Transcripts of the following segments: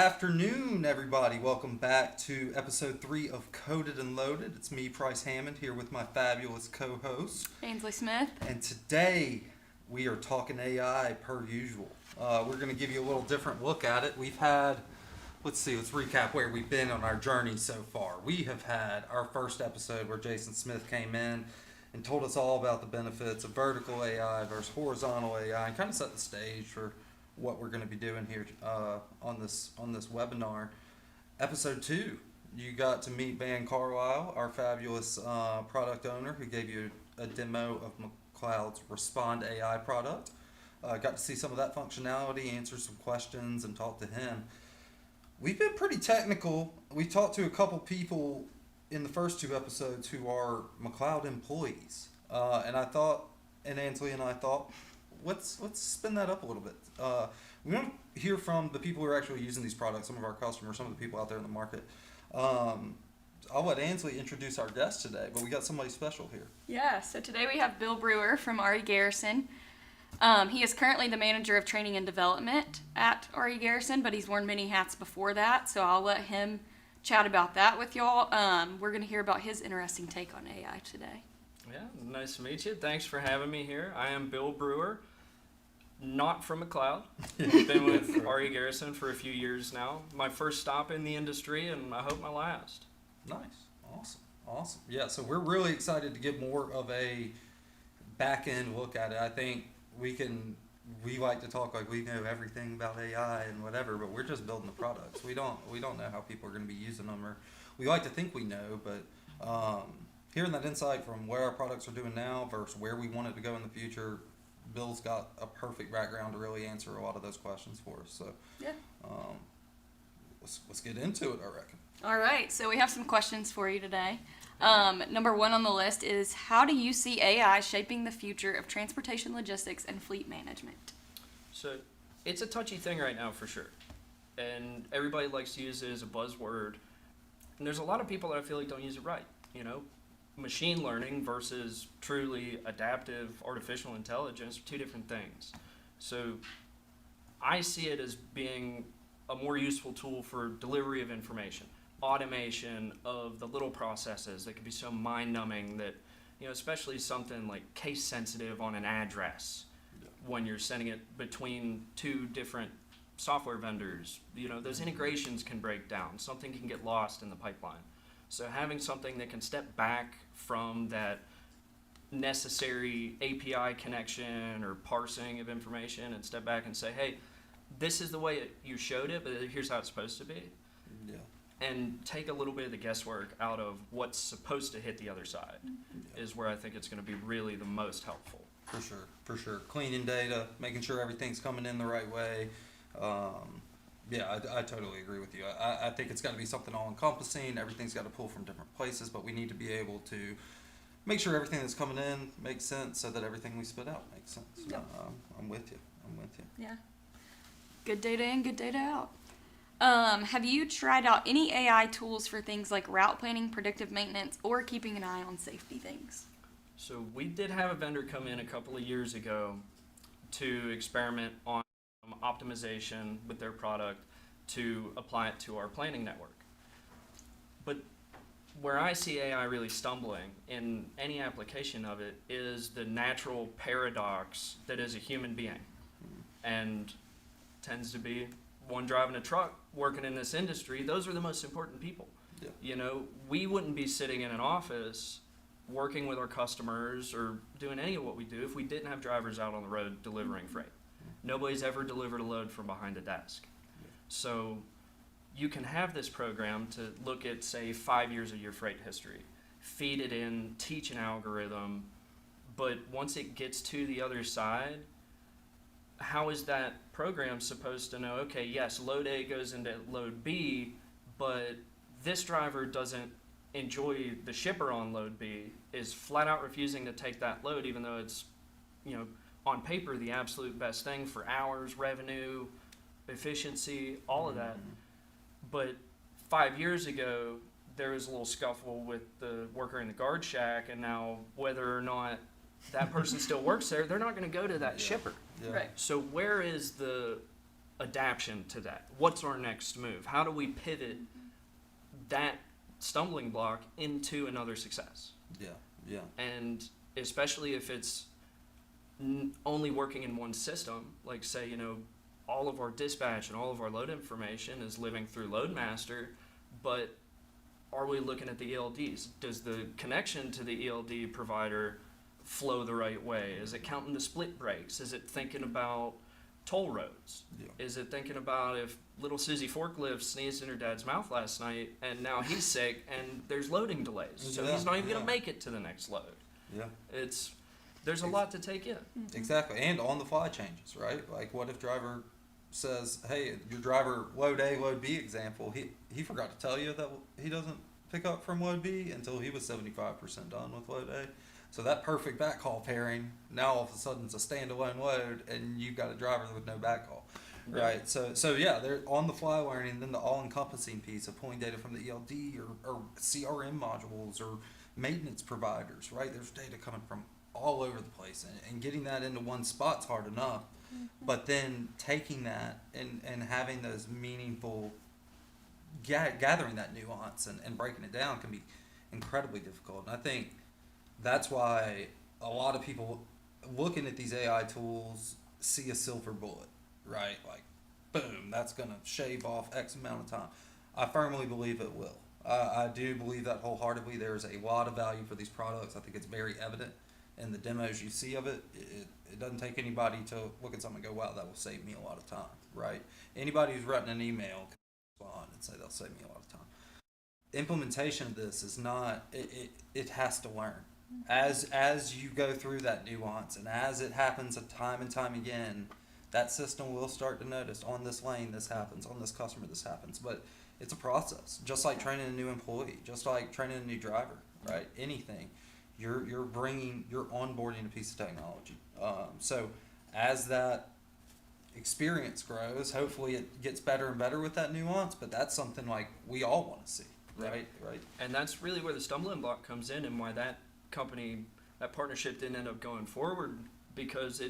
afternoon, everybody. Welcome back to episode 3 of Coded and Loaded. It's me, Price Hammond, here with my fabulous co-host, Ainsley Smith. And today we are talking AI per usual. We're going to give you a little different look at it. Let's recap where we've been on our journey so far. We have had our first episode where Jason Smith came in and told us all about the benefits of vertical AI versus horizontal AI and kind of set the stage for what we're going to be doing here on this webinar. Episode 2, you got to meet Van Carlisle, our fabulous product owner, who gave you a demo of McLeod's Respond AI product. Got to see some of that functionality, answer some questions, and talk to him. We've been pretty technical. We talked to a couple people in the first 2 episodes who are McLeod employees, and Ansley and I thought, let's spin that up a little bit. We want to hear from the people who are actually using these products, some of our customers, some of the people out there in the market. I'll let Ansley introduce our guest today, but we got somebody special here. Yeah, so today we have Bill Brewer from RE Garrison. He is currently the manager of training and development at RE Garrison, but he's worn many hats before that, so I'll let him chat about that with y'all. We're going to hear about his interesting take on AI today. Yeah, nice to meet you. Thanks for having me here. I am Bill Brewer, not from McLeod. Been with RE Garrison for a few years now. My first stop in the industry, and I hope my last. Nice. Awesome. Yeah, so we're really excited to get more of a back-end look at it. I think we like to talk like we know everything about AI and whatever, but we're just building the products. We don't know how people are going to be using them, or we like to think we know, but hearing that insight from where our products are doing now versus where we want it to go in the future, Bill's got a perfect background to really answer a lot of those questions for us. So yeah, let's get into it, I reckon. All right, so we have some questions for you today. Number 1 on the list is, how do you see AI shaping the future of transportation logistics and fleet management? So it's a touchy thing right now for sure. And everybody likes to use it as a buzzword. And there's a lot of people that I feel like don't use it right. Machine learning versus truly adaptive artificial intelligence are 2 different things. So I see it as being a more useful tool for delivery of information, automation of the little processes that can be so mind-numbing that, especially something like case sensitive on an address, when you're sending it between 2 different software vendors, those integrations can break down. Something can get lost in the pipeline. So having something that can step back from that necessary API connection or parsing of information and step back and say, hey, this is the way you showed it, but here's how it's supposed to be. Yeah. And take a little bit of the guesswork out of what's supposed to hit the other side is where I think it's going to be really the most helpful. For sure. Cleaning data, making sure everything's coming in the right way. I totally agree with you. I think it's got to be something all-encompassing. Everything's got to pull from different places, but we need to be able to make sure everything that's coming in makes sense so that everything we spit out makes sense. Yep. I'm with you. Yeah. Good data in, good data out. Have you tried out any AI tools for things like route planning, predictive maintenance, or keeping an eye on safety things? So we did have a vendor come in a couple of years ago to experiment on optimization with their product to apply it to our planning network. But where I see AI really stumbling in any application of it is the natural paradox that is a human being, and tends to be one driving a truck, working in this industry. Those are the most important people. Yeah. We wouldn't be sitting in an office working with our customers or doing any of what we do if we didn't have drivers out on the road delivering freight. Nobody's ever delivered a load from behind a desk. So you can have this program to look at, say, 5 years of your freight history, feed it in, teach an algorithm, but once it gets to the other side, how is that program supposed to know, okay, yes, load A goes into load B, but this driver doesn't enjoy the shipper on load B, is flat out refusing to take that load even though it's, on paper the absolute best thing for hours, revenue, efficiency, all of that. But 5 years ago, there was a little scuffle with the worker in the guard shack, and now whether or not that person still works there, they're not going to go to that shipper. Yeah. Right. So where is the adaptation to that? What's our next move? How do we pivot that stumbling block into another success? Yeah. And especially if it's only working in one system, like say, all of our dispatch and all of our load information is living through Loadmaster, but are we looking at the ELDs? Does the connection to the ELD provider flow the right way? Is it counting the split breaks? Is it thinking about toll roads? Yeah. Is it thinking about if little Susie Forklift sneezed in her dad's mouth last night and now he's sick and there's loading delays, so Yeah, he's not even yeah. going to make it to the next load? Yeah. There's a lot to take in. Exactly. And on the fly changes, right? Like what if driver says, hey, your driver load A, load B example, he forgot to tell you that he doesn't pick up from load B until he was 75% done with load A. So that perfect backhaul pairing, now all of a sudden it's a standalone load and you've got a driver with no backhaul. Yeah. Right. So yeah, they're on the fly learning, then the all encompassing piece of pulling data from the ELD or CRM modules or maintenance providers, right? There's data coming from all over the place and getting that into one spot's hard enough. But then taking that and having those meaningful, gathering that nuance and breaking it down can be incredibly difficult. And I think that's why a lot of people looking at these AI tools see a silver bullet, right? Like, boom, that's going to shave off X amount of time. I firmly believe it will. I do believe that wholeheartedly. There's a lot of value for these products. I think it's very evident in the demos you see of it. It doesn't take anybody to look at something and go, wow, that will save me a lot of time, right? Anybody who's written an email can respond and say they'll save me a lot of time. Implementation of this is not, it has to learn. As you go through that nuance and as it happens time and time again, that system will start to notice on this lane this happens, on this customer this happens. But it's a process, just like training a new employee, just like training a new driver, right? Anything. You're onboarding a piece of technology. So as that experience grows, hopefully it gets better and better with that nuance, but that's something like we all want to see, right? Right. And that's really where the stumbling block comes in and why that partnership didn't end up going forward, because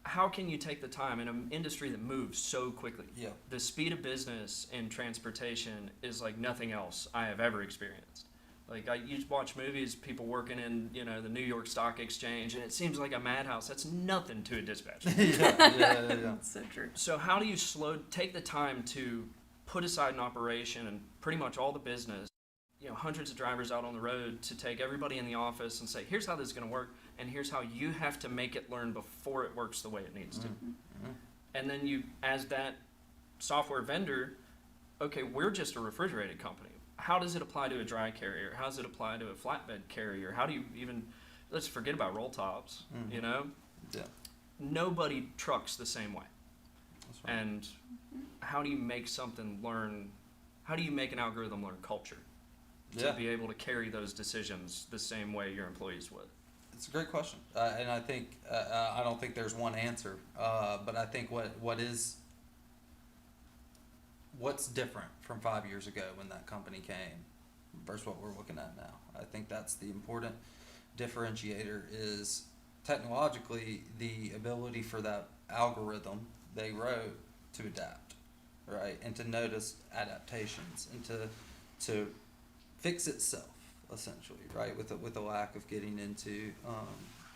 how can you take the time in an industry that moves so quickly? Yeah. The speed of business in transportation is like nothing else I have ever experienced. Like you watch movies, people working in the New York Stock Exchange, and it seems like a madhouse. That's nothing to a dispatcher. yeah. So true. So how do you take the time to put aside an operation and pretty much all the business, hundreds of drivers out on the road, to take everybody in the office and say, here's how this is going to work, and here's how you have to make it learn before it works the way it needs to. Mm-hmm. And then you, as that software vendor, okay, we're just a refrigerated company. How does it apply to a dry carrier? How does it apply to a flatbed carrier? How do you even, let's forget about roll tops, Yeah. Nobody trucks the same way. That's right. And how do you make something learn, how do you make an algorithm learn culture to be able to carry those decisions the same way your employees would? It's a great question. And I think, I don't think there's one answer, but I think what's different from 5 years ago when that company came versus what we're looking at now. I think that's the important differentiator, is technologically the ability for that algorithm they wrote to adapt, right? And to notice adaptations and to fix itself, essentially, right? With the lack of getting into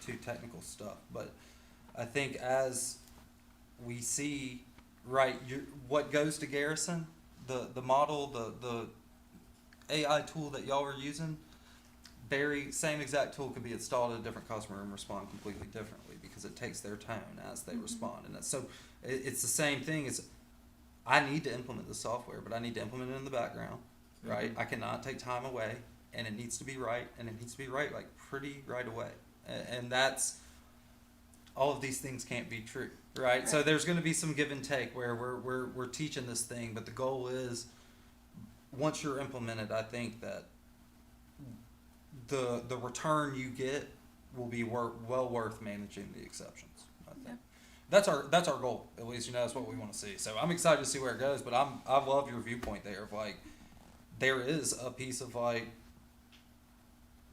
too technical stuff. But I think as we see, right, what goes to Garrison, the model, the AI tool that y'all are using, same exact tool could be installed at a different customer and respond completely differently, because it takes their tone as they respond. And so it's the same thing as, I need to implement the software, but I need to implement it in the background, right? I cannot take time away, and it needs to be right, and it needs to be right like pretty right away. And that's, all of these things can't be true, right? So there's going to be some give and take where we're teaching this thing, but the goal is, once you're implemented, I think that the return you get will be well worth managing the exceptions. I think that's our goal, at least. That's what we want to see. So I'm excited to see where it goes. But I love your viewpoint there of like, there is a piece of like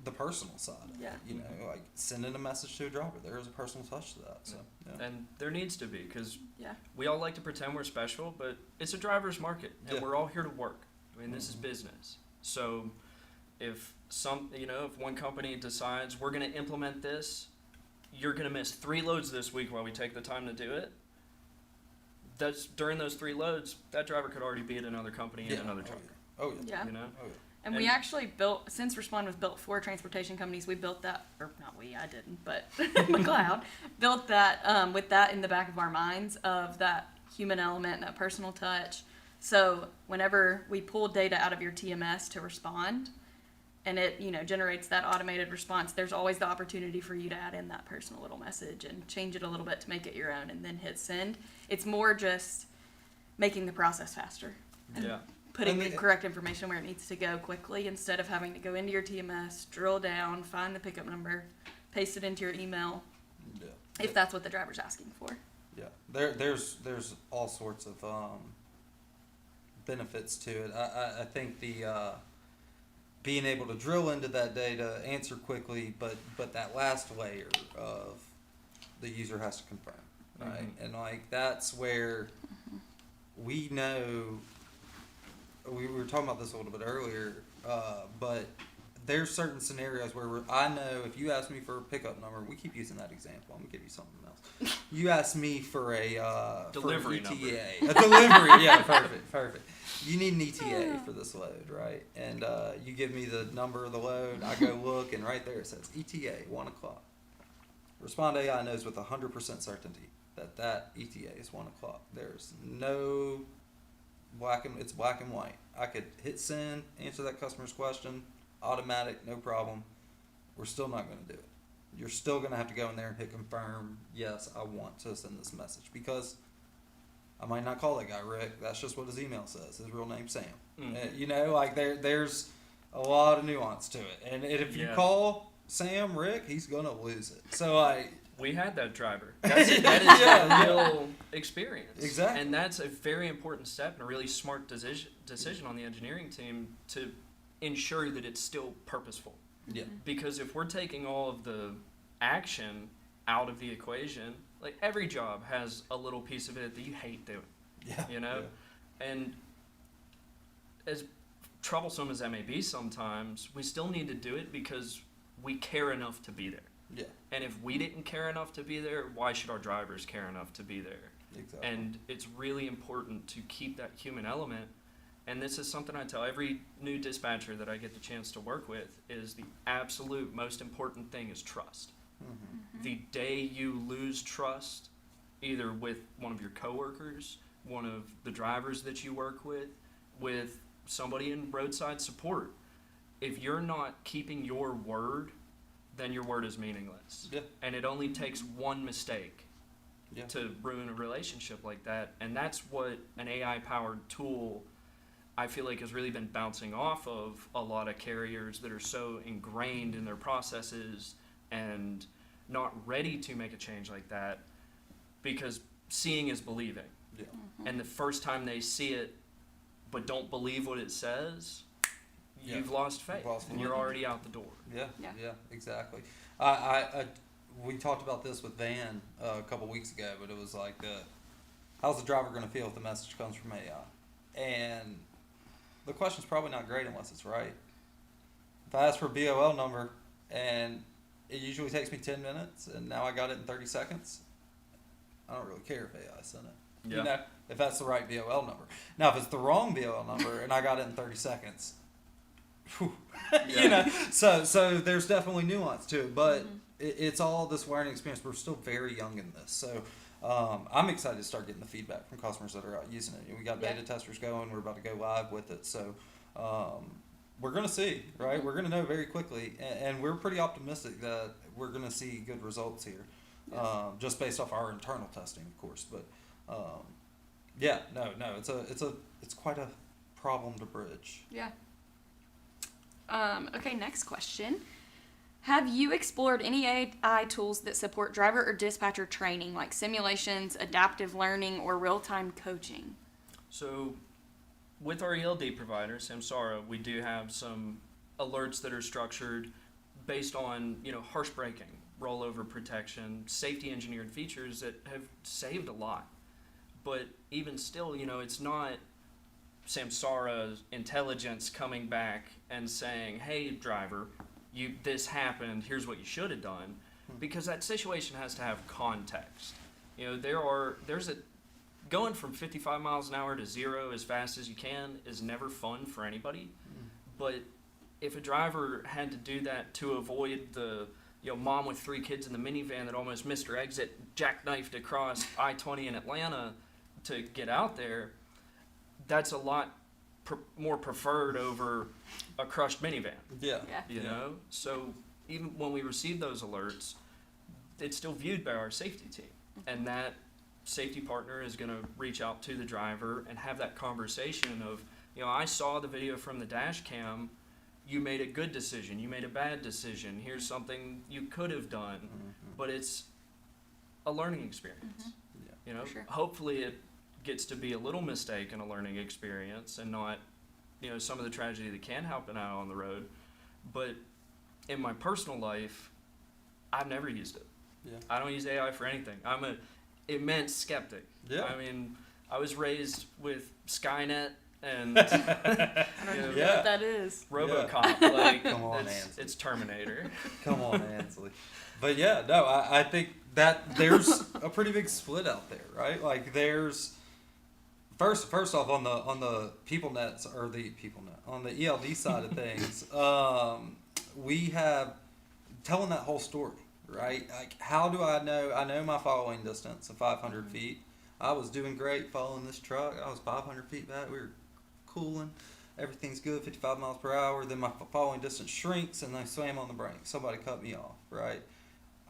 the personal side of Yeah. it. You know, like sending a message to a driver, there is a personal touch to that. So yeah. And there needs to be, because Yeah. we all like to pretend we're special, but it's a driver's market, and Yeah. we're all here to work. I mean, this is Mhm. business. So if if one company decides we're going to implement this, you're going to miss 3 loads this week while we take the time to do it. That's during those 3 loads, that driver could already be at another company in another truck. Oh yeah. Yeah. You know, Oh yeah. And we And- actually built, since Respond was built for transportation companies, we built that, or not we, I didn't, but McLeod built that with that in the back of our minds of that human element, that personal touch. So whenever we pull data out of your TMS to Respond, and it, generates that automated response, there's always the opportunity for you to add in that personal little message and change it a little bit to make it your own and then hit send. It's more just making the process faster. And yeah. putting And the correct information where it needs to go quickly instead of having to go into your TMS, drill down, find the pickup number, paste it into your email, Yeah. if that's what the driver's asking for. Yeah, there's all sorts of benefits to it. I think the being able to drill into that data, answer quickly, but that last layer of the user has to confirm, right? Mhm. And like that's where we know. We were talking about this a little bit earlier, but there's certain scenarios where I know if you ask me for a pickup number, we keep using that example. I'm gonna give you something else. You ask me for a Delivery for an number. ETA, a delivery. Yeah, perfect. You need an ETA for this load, right? And you give me the number of the load. I go look, and right there it says ETA 1 o'clock. Respond AI knows with 100% certainty that ETA is 1 o'clock. There's no it's black and white. I could hit send, answer that customer's question, automatic, no problem. We're still not going to do it. You're still going to have to go in there and hit confirm. Yes, I want to send this message, because I might not call that guy Rick. That's just what his email says. His real name's Sam. Mhm. Like there's a lot of nuance to it. And if you Yeah. call Sam Rick, he's going to lose it. So We had that driver. That is Yeah. a real experience. Exactly. And that's a very important step and a really smart decision on the engineering team to ensure that it's still purposeful. yeah. Because if we're taking all of the action out of the equation, like every job has a little piece of it that you hate doing, Yeah. you know? And as troublesome as that may be sometimes, we still need to do it because we care enough to be there. Yeah. And if we didn't care enough to be there, why should our drivers care enough to be there? Exactly. And it's really important to keep that human element. And this is something I tell every new dispatcher that I get the chance to work with, is the absolute most important thing is trust. Mhm. The day you lose trust, either with one of your coworkers, one of the drivers that you work with somebody in roadside support, if you're not keeping your word, then your word is meaningless. Yeah. And it only takes one mistake Yeah. to ruin a relationship like that. And that's what an AI-powered tool, I feel like, has really been bouncing off of a lot of carriers that are so ingrained in their processes and not ready to make a change like that, because seeing is believing. Yeah. And the first time they see it but don't believe what it says, Yeah. you've lost faith, You've lost and you're faith. already out the door. Yeah, Yeah. yeah, exactly. We talked about this with Van a couple weeks ago, but it was like, how's the driver going to feel if the message comes from AI? And the question's probably not great unless it's right. If I ask for a BOL number and it usually takes me 10 minutes and now I got it in 30 seconds, I don't really care if AI sent it. Yeah. You know, if that's the right BOL number. Now, if it's the wrong BOL number and I got it in 30 seconds, whew, Yeah. you know, so there's definitely nuance to it, but it's all this learning experience. We're still very young in this, so I'm excited to start getting the feedback from customers that are out using it. We got beta testers going. We're about to go live with it, so we're going to see, right? We're going to know very quickly, and we're pretty optimistic that we're going to see good results here, just based off our internal testing, of course. But yeah, no, it's quite a problem to bridge. Yeah. Okay, next question. Have you explored any AI tools that support driver or dispatcher training, like simulations, adaptive learning, or real-time coaching? So with our ELD provider, Samsara, we do have some alerts that are structured based on, harsh braking, rollover protection, safety engineered features that have saved a lot. But even still, it's not Samsara's intelligence coming back and saying, "Hey, driver, this happened. Here's what you should have done," because that situation has to have context. There's a going from 55 miles an hour to 0 as fast as you can is never fun for anybody. But if a driver had to do that to avoid the mom with 3 kids in the minivan that almost missed her exit, jackknifed across I-20 in Atlanta to get out there, that's a lot more preferred over a crushed minivan. Yeah. Yeah. So even when we receive those alerts, it's still viewed by our safety team, and that safety partner is going to reach out to the driver and have that conversation of, I saw the video from the dash cam. You made a good decision. You made a bad decision. Here's something you could have done. But it's a learning experience. For sure. Hopefully it gets to be a little mistake and a learning experience and not, some of the tragedy that can happen out on the road. But in my personal life, I've never used it. Yeah. I don't use AI for anything. I'm an immense skeptic. Yeah. I mean, I was raised with Skynet and I don't know Yeah. what that is. RoboCop. Like, Come on, it's, Ansley. it's Terminator. Come on, Ansley. But yeah, no, I think that there's a pretty big split out there, right? Like there's first off on the PeopleNet or the PeopleNet on the ELD side of things, we have telling that whole story, right? Like how do I know? I know my following distance of 500 feet. I was doing great following this truck. I was 500 feet back. We were cooling. Everything's good, 55 miles per hour. Then my following distance shrinks and I slam on the brake. Somebody cut me off, right?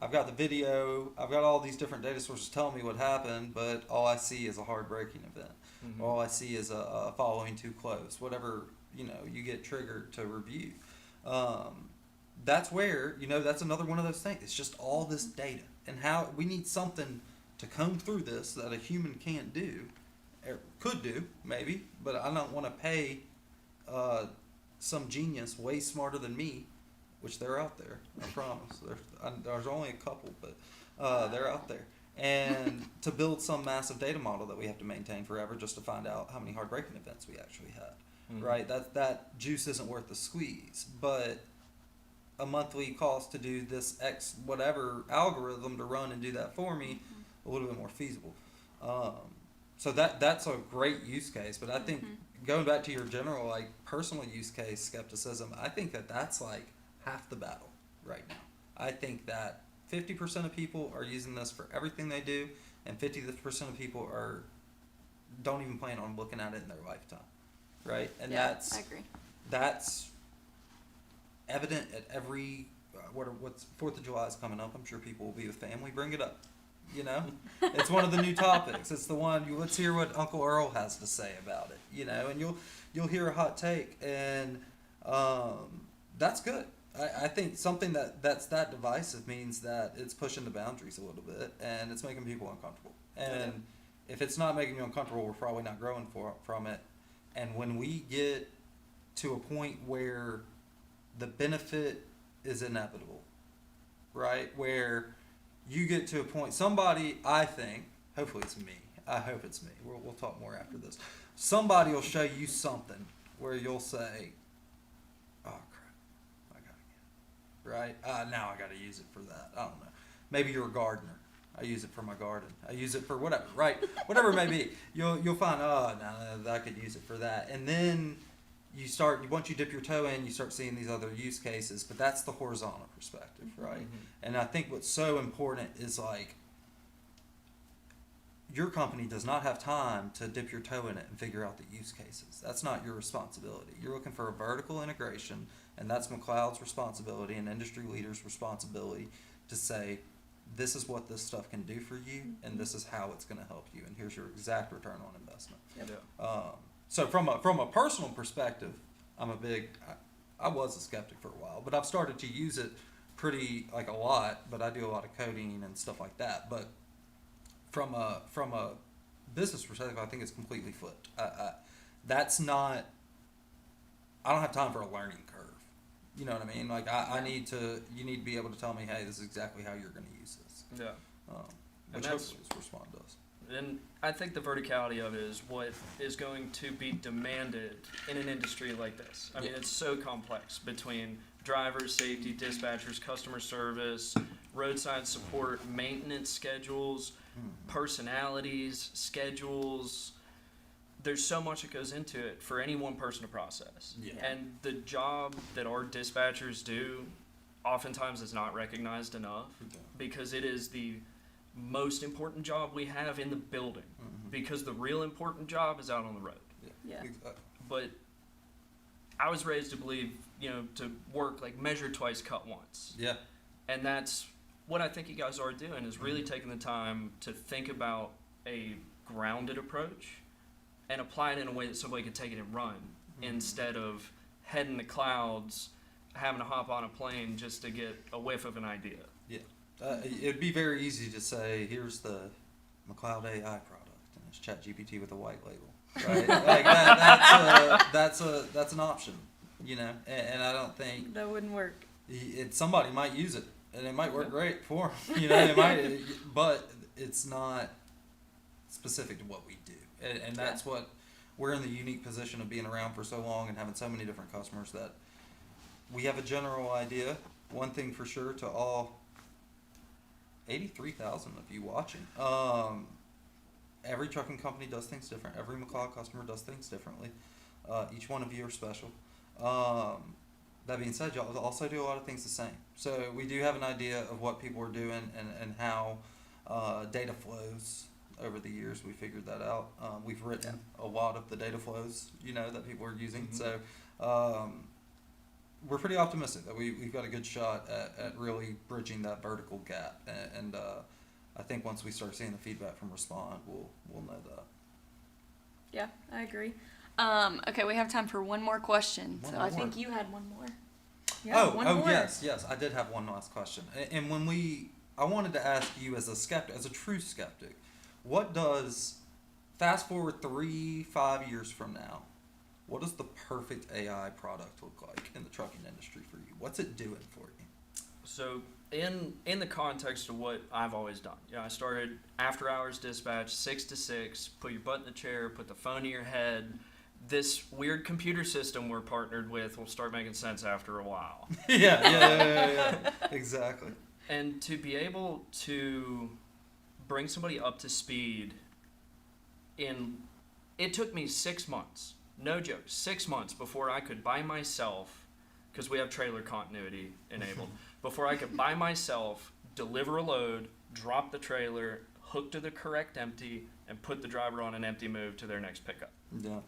I've got the video. I've got all these different data sources telling me what happened, but all I see is a hard braking event. Mhm. All I see is a following too close. Whatever, you get triggered to review. That's where, that's another one of those things. It's just all this data. And how we need something to comb through this that a human can't do, or could do, maybe, but I don't want to pay some genius way smarter than me, which they're out there, I promise. There's only a couple, but they're out there. And to build some massive data model that we have to maintain forever just to find out how many hard braking events we actually had, right? That juice isn't worth the squeeze, but a monthly cost to do this X whatever algorithm to run and do that for me, a little bit more feasible. So that's a great use case, but I think going back to your general personal use case skepticism, I think that's like half the battle right now. I think that 50% of people are using this for everything they do, and 50% of people don't even plan on looking at it in their lifetime, right? And I agree. that's evident at every what's 4th of July is coming up. I'm sure people will be with family. Bring it up. It's one of the new topics. It's the one. Let's hear what Uncle Earl has to say about it. And you'll hear a hot take, and that's good. I think something that's that divisive means that it's pushing the boundaries a little bit, and it's making people uncomfortable. And if it's not making you uncomfortable, we're probably not growing from it. And when we get to a point where the benefit is inevitable, right? Where you get to a point, somebody, I think, hopefully it's me. I hope it's me. We'll talk more after this. Somebody will show you something where you'll say, "Oh crap, I gotta get it." Right? Now I gotta use it for that. I don't know. Maybe you're a gardener. I use it for my garden. I use it for whatever. Right? Whatever it may be. You'll find, no, I could use it for that. And then once you dip your toe in, you start seeing these other use cases, but that's the horizontal perspective, right? And I think what's so important is your company does not have time to dip your toe in it and figure out the use cases. That's not your responsibility. You're looking for a vertical integration, and that's McLeod's responsibility and industry leaders' responsibility to say, this is what this stuff can do for you, and this is how it's going to help you, and here's your exact return on investment. So from a personal perspective, I was a skeptic for a while, but I've started to use it pretty a lot, but I do a lot of coding and stuff like that. But from a business perspective, I think it's completely flipped. I don't have time for a learning curve. You know what I mean? Like you need to be able to tell me, hey, this is exactly how you're going to use this. Yeah. Which hopefully is what Respond does. And I think the verticality of it is what is going to be demanded in an industry like this. I mean, it's so complex between drivers, safety, dispatchers, customer service, roadside support, maintenance schedules, personalities, schedules. There's so much that goes into it for any one person to process. Yeah. And the job that our dispatchers do oftentimes is not recognized enough because it is the most important job we have in the building, because the real important job is out on the road. Yeah. But I was raised to believe, to work like measure twice, cut once. Yeah. And that's what I think you guys are doing, is really taking the time to think about a grounded approach and apply it in a way that somebody could take it and run, instead of head in the clouds, having to hop on a plane just to get a whiff of an idea. Yeah. It'd be very easy to say, here's the McLeod AI product, and it's ChatGPT with a white label, right? Like that's an option, and I don't think That wouldn't work. somebody might use it, and it might work great for them, it might, but it's not specific to what we do, and that's what we're in the unique position of being around for so long and having so many different customers that we have a general idea. One thing for sure, to all 83,000 of you watching, every trucking company does things different. Every McLeod customer does things differently. Each one of you are special. That being said, y'all also do a lot of things the same. So we do have an idea of what people are doing and how data flows over the years. We figured that out. We've written a lot of the data flows, that people are using. So we're pretty optimistic that we've got a good shot at really bridging that vertical gap. And I think once we start seeing the feedback from Respond, we'll know that. Yeah, I agree. Okay, we have time for one more question. One So more. I think you had one more. Yeah, one more. Yes, I did have one last question. And I wanted to ask you as a skeptic, as a true skeptic, what does, fast forward 3-5 years from now, what does the perfect AI product look like in the trucking industry for you? What's it doing for you? So in the context of what I've always done, I started after hours dispatch, 6 to 6, put your butt in the chair, put the phone to your head. This weird computer system we're partnered with will start making sense after a while. Yeah. Exactly. And to be able to bring somebody up to speed it took me 6 months, no joke, 6 months before I could by myself, because we have trailer continuity enabled, before I could by myself deliver a load, drop the trailer, hook to the correct empty, and put the driver on an empty move to their next pickup. Yeah.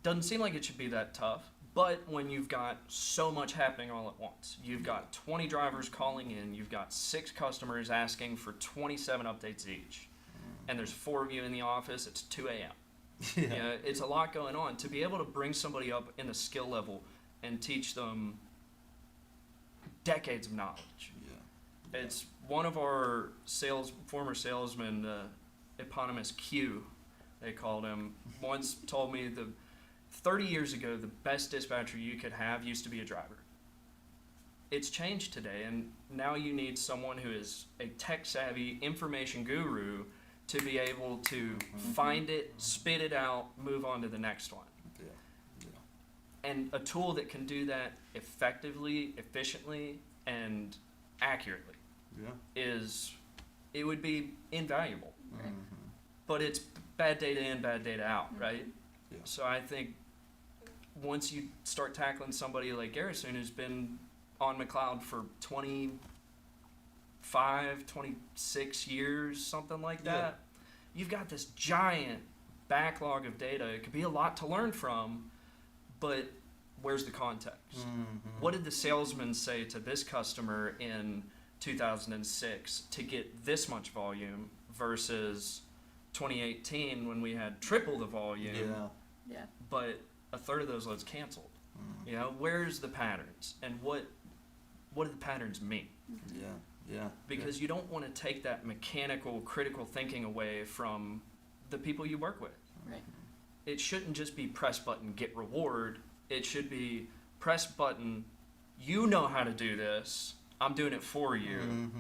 Doesn't seem like it should be that tough, but when you've got so much happening all at once, you've got 20 drivers calling in, you've got 6 customers asking for 27 updates each, and there's 4 of you in the office, it's 2 a.m. Yeah. It's a lot going on. To be able to bring somebody up in the skill level and teach them decades of knowledge. Yeah. It's one of our former salesmen, eponymous Q, they called him, once told me 30 years ago, the best dispatcher you could have used to be a driver. It's changed today, and now you need someone who is a tech-savvy information guru to be able to find it, spit it out, move on to the next one. Yeah. And a tool that can do that effectively, efficiently, and accurately it would be invaluable. Mm-hmm. But it's bad data in, bad data out, right? Yeah. So I think once you start tackling somebody like Garrison, who's been on McLeod for 26 years, something like that, you've got this giant backlog of data. It could be a lot to learn from, but where's the context? Mm-hmm. What did the salesman say to this customer in 2006 to get this much volume versus 2018 when we had triple the volume, but a third of those loads canceled? Where's the patterns, and what do the patterns mean? Because you don't want to take that mechanical, critical thinking away from the people you work with. Right. It shouldn't just be press button, get reward. It should be, press button, you know how to do this, I'm doing it for you.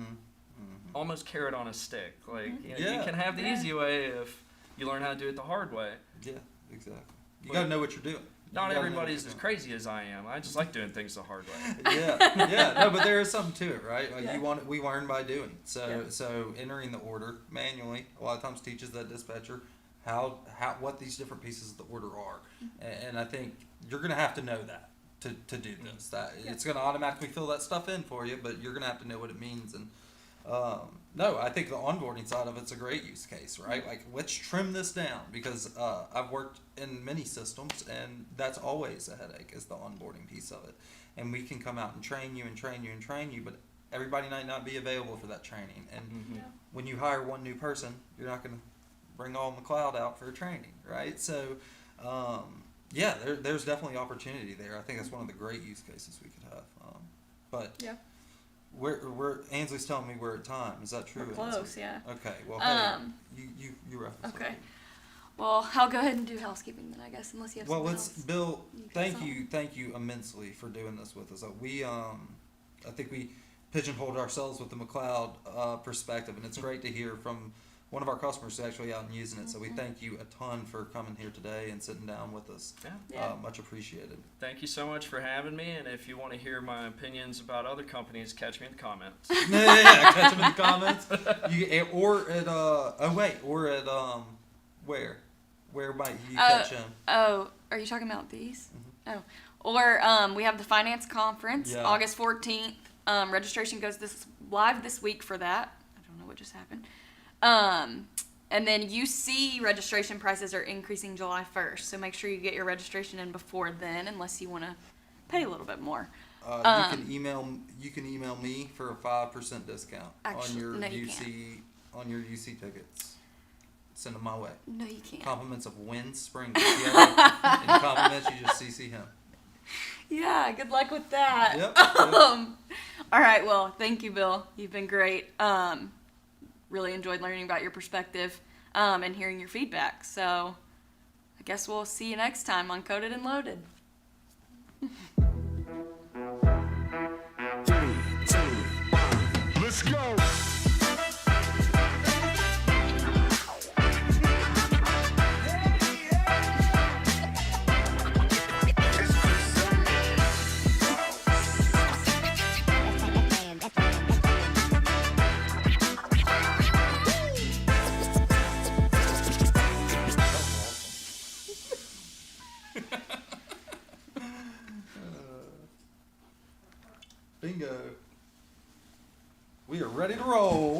Almost carrot on a stick. Like, you can have the easy way if you learn how to do it the hard way. Yeah, exactly. You got to know what you're doing. Not everybody's as crazy as I am. I just like doing things the hard way. Yeah. No, but there is something to it, right? Like Yeah. we learn by doing. So Yeah. so entering the order manually a lot of times teaches that dispatcher how what these different pieces of the order are. And I think you're going to have to know that to do this. That it's going to automatically fill that stuff in for you, but you're going to have to know what it means. And no, I think the onboarding side of it's a great use case, right? Like, let's trim this down, because I've worked in many systems, and that's always a headache, is the onboarding piece of it. And we can come out and train you and train you and train you, but everybody might not be available for that training. And when you hire one new person, you're not going to bring all McLeod out for training, right? So, there's definitely opportunity there. I think that's one of the great use cases we could have. But Yeah. we're Ansley's telling me we're at time. Is that true? We're close, Ansley? yeah. Okay. Well, hey, you reference. Okay. Well, I'll go ahead and do housekeeping then, I guess, unless you have Well, something let's else. Bill. You got Thank something? you immensely for doing this with us. I think we pigeonholed ourselves with the McLeod perspective, and it's great to hear from one of our customers who's actually out and using it. So we thank you a ton for coming here today and sitting down with us. Yeah. Much appreciated. Thank you so much for having me, and if you want to hear my opinions about other companies, catch me in the comments. Yeah, catch them in the comments. Where might you catch him? Oh, are you talking about these? Oh, or we have the finance conference, Yeah. August 14th. Registration goes live this week for that. I don't know what just happened. And then UC registration prices are increasing July 1st, so make sure you get your registration in before then, unless you want to pay a little bit more. You can email me for a 5% discount Actually, on your no, you UC tickets. Send them my way. No, you can't. Compliments of Win Spring. Yeah, and compliments, you just CC him. Yeah, good luck with that. Yep. All right, well, thank you, Bill. You've been great. Really enjoyed learning about your perspective and hearing your feedback. So I guess we'll see you next time on Coded and Loaded. Let's go. Bingo. We are ready to roll.